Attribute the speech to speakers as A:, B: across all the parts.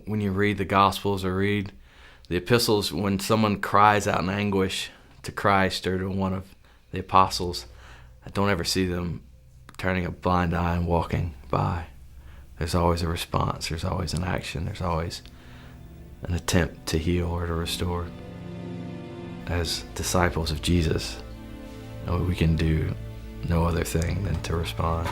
A: when you read the Gospels or read the epistles, when someone cries out in anguish to Christ or to one of the apostles, I don't ever see them turning a blind eye and walking by. There's always a response, there's always an action, there's always an attempt to heal or to restore. As disciples of Jesus, we can do no other thing than to respond.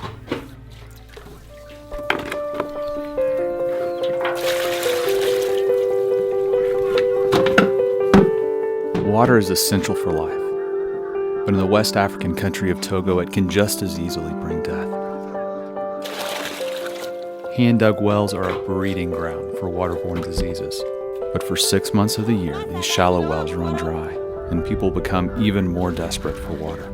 B: Water is essential for life, but in the West African country of Togo, it can just as easily bring death. Hand-dug wells are a breeding ground for waterborne diseases, but for 6 months of the year, these shallow wells run dry, and people become even more desperate for water.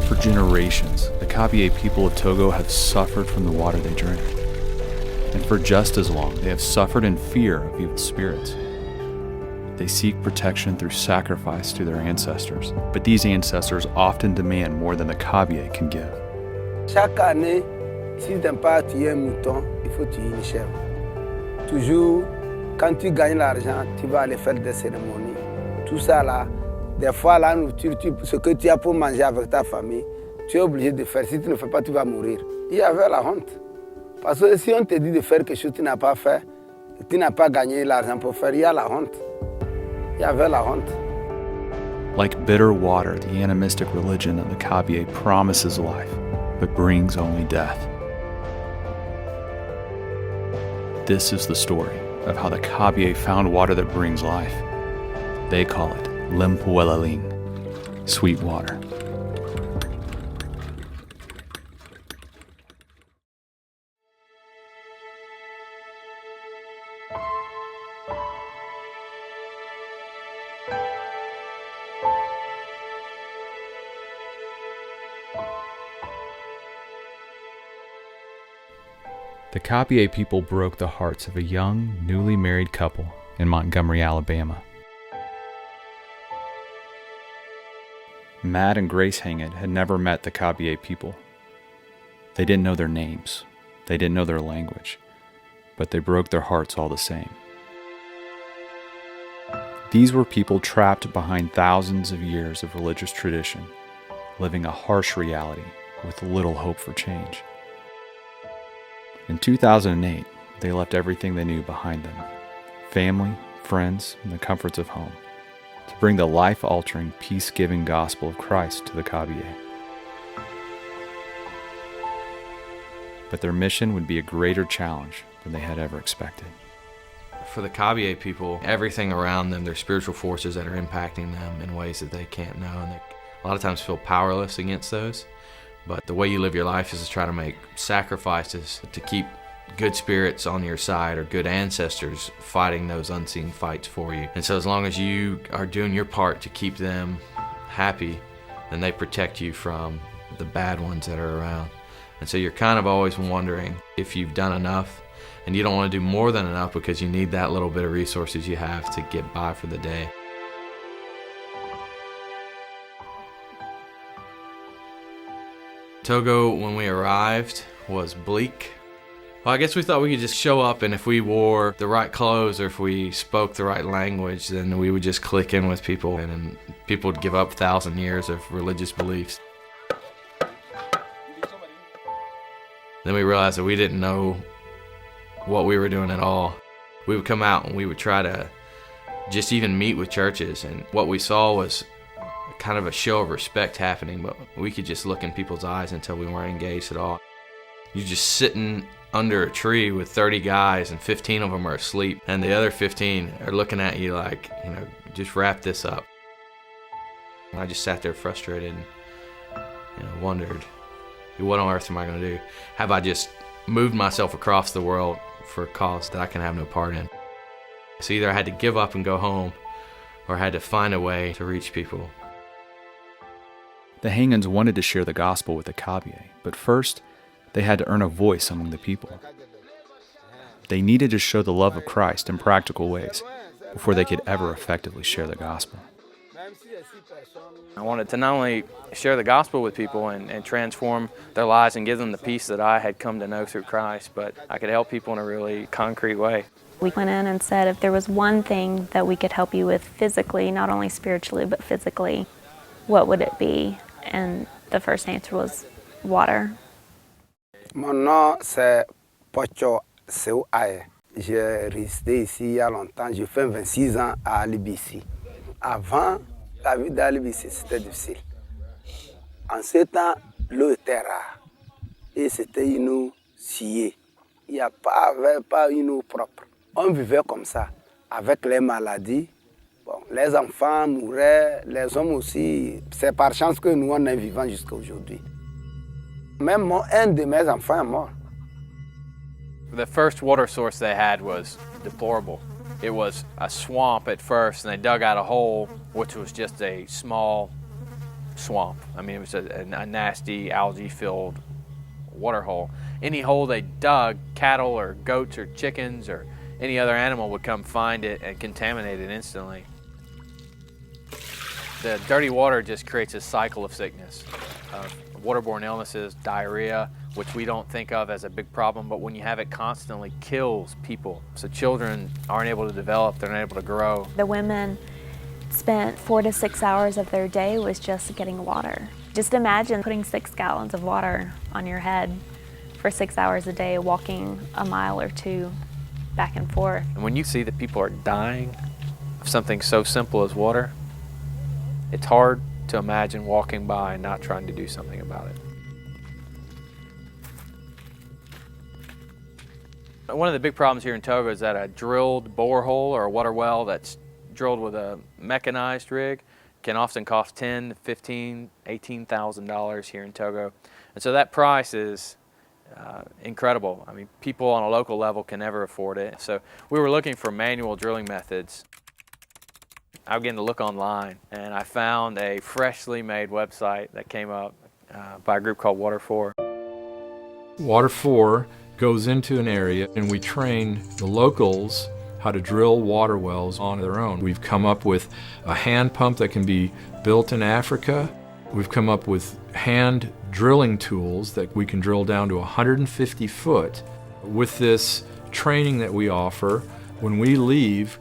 B: For generations, the Kabye people of Togo have suffered from the water they drink. And for just as long, they have suffered in fear of evil spirits. They seek protection through sacrifice to their ancestors, but these ancestors often demand more than the Kabye can give.
C: Chaque année, si tu n'aimes pas tuer un mouton, il faut tuer une chèvre. Toujours, quand tu gagnes l'argent, tu vas aller faire des cérémonies. Tout ça là, des fois la nourriture, ce que tu as pour manger avec ta famille, tu es obligé de faire. Si tu ne fais pas, tu vas mourir. Il y avait la honte. Parce que si on te dit de faire quelque chose que tu n'as pas fait, tu n'as pas gagné l'argent pour faire, il y a la honte. Il y avait la honte.
B: Like bitter water, the animistic religion of the Kabye promises life, but brings only death. This is the story of how the Kabye found water that brings life. They call it Limpuelaling, sweet water. The Kabye people broke the hearts of a young, newly married couple in Montgomery, Alabama. Matt and Grace Hangit had never met the Kabye people. They didn't know their names, they didn't know their language, but they broke their hearts all the same. These were people trapped behind thousands of years of religious tradition, living a harsh reality with little hope for change. In 2008, they left everything they knew behind them, family, friends, and the comforts of home, to bring the life-altering, peace-giving gospel of Christ to the Kabye. But their mission would be a greater challenge than they had ever expected.
A: For the Kabye people, everything around them, their spiritual forces that are impacting them in ways that they can't know, and they a lot of times feel powerless against those. But the way you live your life is to try to make sacrifices to keep good spirits on your side or good ancestors fighting those unseen fights for you. And so as long as you are doing your part to keep them happy, then they protect you from the bad ones that are around. And so you're kind of always wondering if you've done enough, and you don't want to do more than enough because you need that little bit of resources you have to get by for the day. Togo, when we arrived, was bleak. Well, I guess we thought we could just show up, and if we wore the right clothes or if we spoke the right language, then we would just click in with people, and then people would give up 1,000 years of religious beliefs. Then we realized that we didn't know what we were doing at all. We would come out and we would try to just even meet with churches, and what we saw was kind of a show of respect happening, but we could just look in people's eyes until we weren't engaged at all. You're just sitting under a tree with 30 guys and 15 of them are asleep, and the other 15 are looking at you like, just wrap this up. And I just sat there frustrated and wondered, what on earth am I going to do? Have I just moved myself across the world for a cause that I can have no part in? So either I had to give up and go home, or I had to find a way to reach people.
B: The Hangans wanted to share the gospel with the Kabylie, but first, they had to earn a voice among the people. They needed to show the love of Christ in practical ways before they could ever effectively share the gospel.
A: I wanted to not only share the gospel with people and transform their lives and give them the peace that I had come to know through Christ, but I could help people in a really concrete way.
D: We went in and said if there was one thing that we could help you with physically, not only spiritually, but physically, what would it be? And the first answer was water.
C: Mon nom c'est Pocho Seu Aye. J'ai resté ici il y a longtemps. J'ai fait 26 ans à Alibi. Avant, la vie d'Alibi, c'était difficile. En ce temps, l'eau était rare et c'était une eau sciée. Il n'y avait pas une eau propre. On vivait comme ça, avec les maladies. Bon, les enfants mouraient, les hommes aussi. C'est par chance que nous, on est vivants jusqu'à aujourd'hui. Même un de mes enfants est mort.
A: The first water source they had was deplorable. It was a swamp at first, and they dug out a hole, which was just a small swamp. I mean, it was a nasty, algae-filled water hole. Any hole they dug, cattle or goats or chickens or any other animal would come find it and contaminate it instantly. The dirty water just creates a cycle of sickness, of waterborne illnesses, diarrhea, which we don't think of as a big problem, but when you have it constantly, kills people. So children aren't able to develop, they're not able to grow.
D: The women spent 4 to 6 hours of their day was just getting water. Just imagine putting 6 gallons of water on your head for 6 hours a day, walking a mile or two back and forth.
A: And when you see that people are dying of something so simple as water, it's hard to imagine walking by and not trying to do something about it. One of the big problems here in Togo is that a drilled borehole or a water well that's drilled with a mechanized rig can often cost $10,000, $15,000, $18,000 here in Togo. And so that price is incredible. I mean, people on a local level can never afford it. So we were looking for manual drilling methods. I began to look online, and I found a freshly made website that came up by a group called Water4.
E: Water4 goes into an area and we train the locals how to drill water wells on their own. We've come up with a hand pump that can be built in Africa. We've come up with hand drilling tools that we can drill down to 150 foot. With this training that we offer, when we leave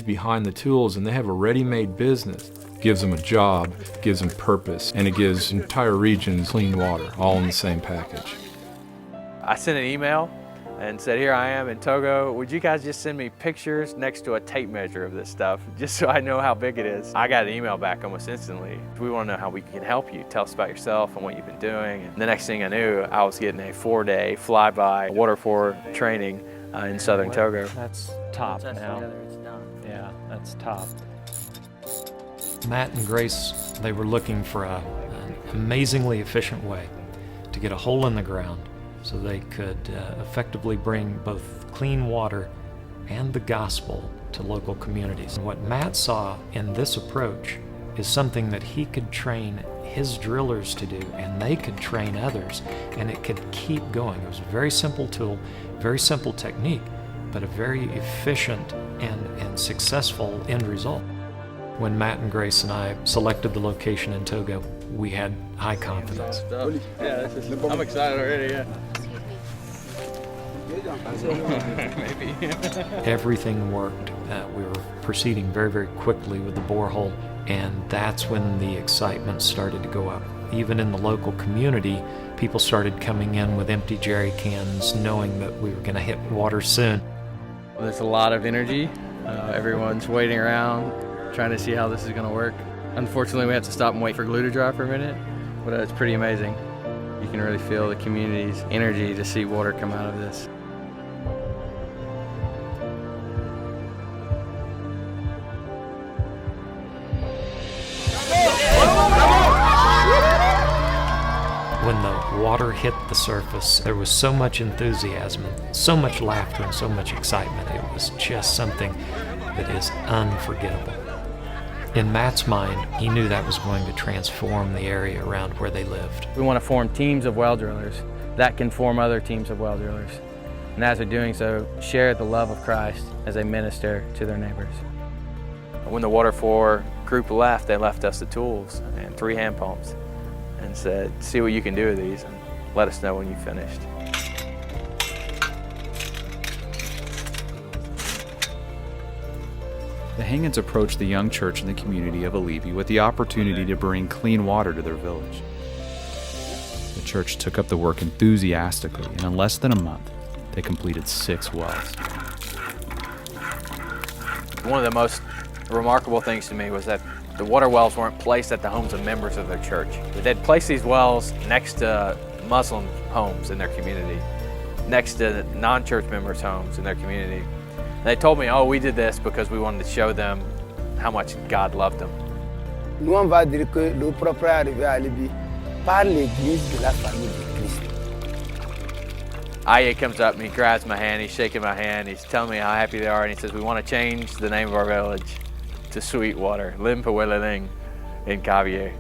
E: behind the tools and they have a ready-made business. Gives them a job, gives them purpose, and it gives entire regions clean water, all in the same package.
A: I sent an email and said, here I am in Togo. Would you guys just send me pictures next to a tape measure of this stuff, just so I know how big it is? I got an email back almost instantly. We want to know how we can help you. Tell us about yourself and what you've been doing. And the next thing I knew, I was getting a 4-day flyby Water4 training in southern Togo.
F: That's top now. Yeah, that's top. Matt and Grace, they were looking for an amazingly efficient way to get a hole in the ground so they could effectively bring both clean water and the gospel to local communities. And what Matt saw in this approach is something that he could train his drillers to do, and they could train others, and it could keep going. It was a very simple tool, very simple technique, but a very efficient and successful end result. When Matt and Grace and I selected the location in Togo, we had high confidence.
A: Yeah, I'm excited already, yeah. Maybe.
F: Everything worked. We were proceeding very, very quickly with the borehole, and that's when the excitement started to go up. Even in the local community, people started coming in with empty jerry cans, knowing that we were going to hit water soon.
A: There's a lot of energy. Everyone's waiting around, trying to see how this is going to work. Unfortunately, we have to stop and wait for glue to dry for a minute, but it's pretty amazing. You can really feel the community's energy to see water come out of this.
F: When the water hit the surface, there was so much enthusiasm, so much laughter, and so much excitement. It was just something that is unforgettable. In Matt's mind, he knew that was going to transform the area around where they lived.
G: We want to form teams of well drillers that can form other teams of well drillers. And as they're doing so, share the love of Christ as they minister to their neighbors.
H: When the Water 4 group left, they left us the tools and 3 hand pumps and said, see what you can do with these and let us know when you finished.
B: The Hangans approached the young church in the community of Alibi with the opportunity to bring clean water to their village. The church took up the work enthusiastically, and in less than a month, they completed 6 wells.
H: One of the most remarkable things to me was that the water wells weren't placed at the homes of members of their church. They'd place these wells next to Muslim homes in their community, next to non-church members' homes in their community. And they told me, oh, we did this because we wanted to show them how much God loved them.
C: Nous, on va dire que l'eau propre est arrivée à Libye par l'église de la famille de Christ.
H: Aye comes up and he grabs my hand, he's shaking my hand, he's telling me how happy they are, and he says, we want to change the name of our village to Sweetwater, Limpaweleling in Kavier.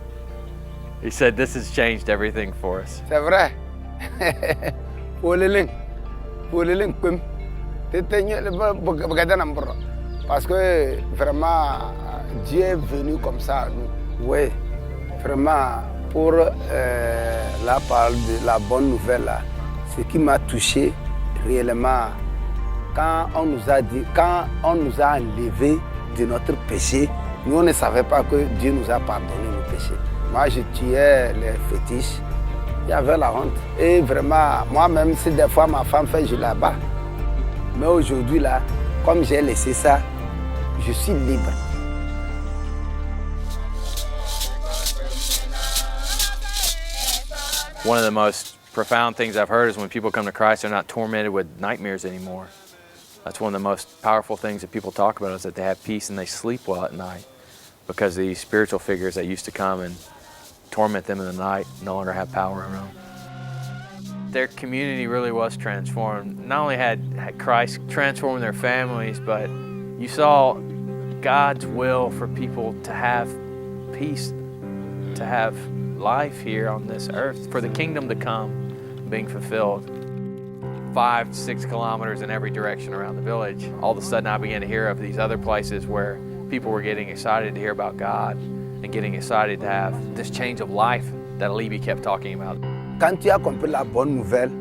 H: He said, this has changed everything for us.
C: C'est vrai. Poliling, Pum. Parce que vraiment, Dieu est venu comme ça à nous. Oui, vraiment, pour la parole de la bonne nouvelle, là, ce qui m'a touché réellement, quand on nous a dit, quand on nous a enlevé de notre péché, nous on ne savait pas que Dieu nous a pardonné nos péchés. Moi, je tuais les fétiches, il y avait la honte. Et vraiment, moi-même, si des fois ma femme fait, je la bats. Mais aujourd'hui, là, comme j'ai laissé ça, je suis libre.
H: One of the most profound things I've heard is when people come to Christ, they're not tormented with nightmares anymore. That's one of the most powerful things that people talk about, is that they have peace and they sleep well at night, because these spiritual figures that used to come and torment them in the night no longer have power over them. Their community really was transformed. Not only had Christ transformed their families, but you saw God's will for people to have peace, to have life here on this earth, for the kingdom to come being fulfilled. 5 to 6 kilometers in every direction around the village. All of a sudden I began to hear of these other places where people were getting excited to hear about God and getting excited to have this change of life that Alibi kept talking about.
C: Quand tu as compris la bonne nouvelle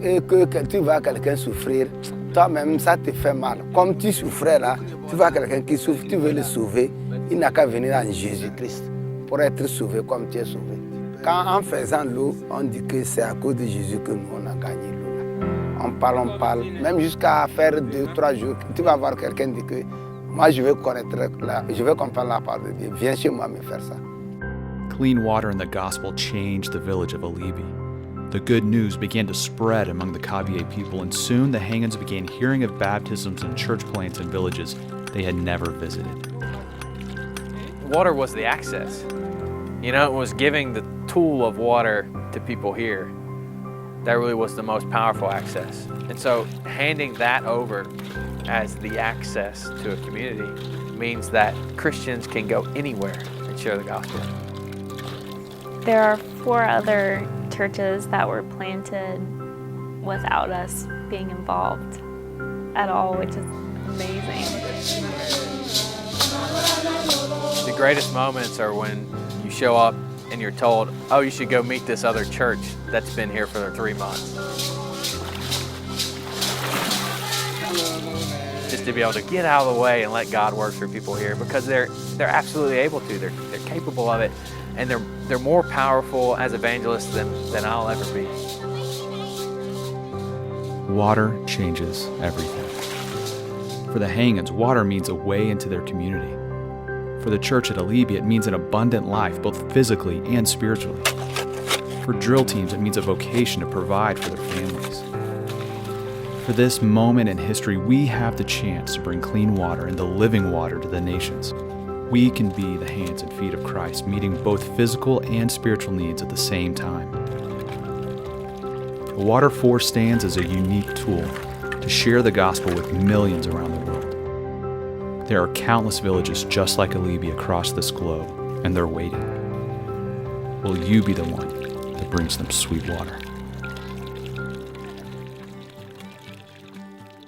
C: et que tu vois quelqu'un souffrir, toi-même ça te fait mal. Comme tu souffrais là, tu vois quelqu'un qui souffre, tu veux le sauver, il n'a qu'à venir en Jésus-Christ pour être sauvé comme tu es sauvé. Quand en faisant l'eau, on dit que c'est à cause de Jésus que nous on a gagné l'eau. On parle, même jusqu'à faire 2-3 jours, tu vas voir quelqu'un dire que moi je veux comprendre la parole de Dieu, viens chez moi me faire ça.
B: Clean water and the gospel changed the village of Alibi. The good news began to spread among the Kavier people, and soon the Hangans began hearing of baptisms in church plants and villages they had never visited.
H: Water was the access. You know, it was giving the tool of water to people here. That really was the most powerful access. And so handing that over as the access to a community means that Christians can go anywhere and share the gospel.
D: There are 4 other churches that were planted without us being involved at all, which is amazing.
H: The greatest moments are when you show up and you're told, oh, you should go meet this other church that's been here for 3 months. Just to be able to get out of the way and let God work through people here, because they're absolutely able to. They're capable of it, and they're more powerful as evangelists than I'll ever be.
B: Water changes everything. For the Hangans, water means a way into their community. For the church at Alibi, it means an abundant life, both physically and spiritually. For drill teams, it means a vocation to provide for their families. For this moment in history, we have the chance to bring clean water and the living water to the nations. We can be the hands and feet of Christ, meeting both physical and spiritual needs at the same time. The Water 4 stands as a unique tool to share the gospel with millions around the world. There are countless villages just like Alibi across this globe, and they're waiting. Will you be the one that brings them sweet water?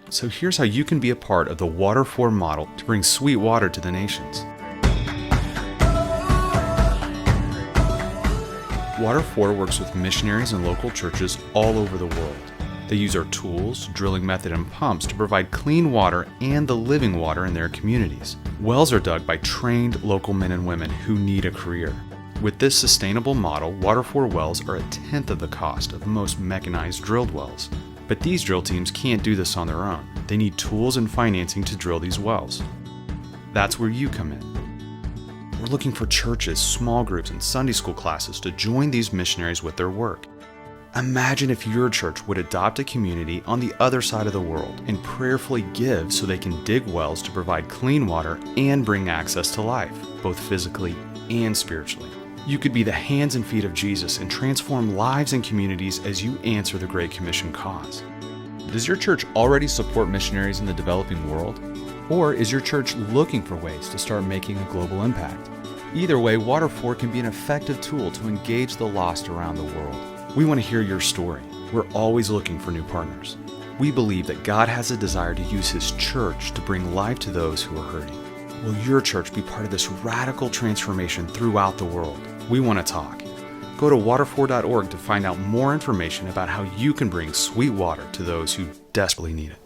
B: So here's how you can be a part of the Water For model to bring sweet water to the nations. Water For works with missionaries and local churches all over the world. They use our tools, drilling method, and pumps to provide clean water and the living water in their communities. Wells are dug by trained local men and women who need a career. With this sustainable model, Water For wells are 1/10 of the cost of most mechanized drilled wells. But these drill teams can't do this on their own. They need tools and financing to drill these wells. That's where you come in. We're looking for churches, small groups, and Sunday school classes to join these missionaries with their work. Imagine if your church would adopt a community on the other side of the world and prayerfully give so they can dig wells to provide clean water and bring access to life, both physically and spiritually. You could be the hands and feet of Jesus and transform lives and communities as you answer the Great Commission cause. Does your church already support missionaries in the developing world? Or is your church looking for ways to start making a global impact? Either way, Water For can be an effective tool to engage the lost around the world. We want to hear your story. We're always looking for new partners. We believe that God has a desire to use His church to bring life to those who are hurting. Will your church be part of this radical transformation throughout the world? We want to talk. Go to water4.org to find out more information about how you can bring sweet water to those who desperately need it.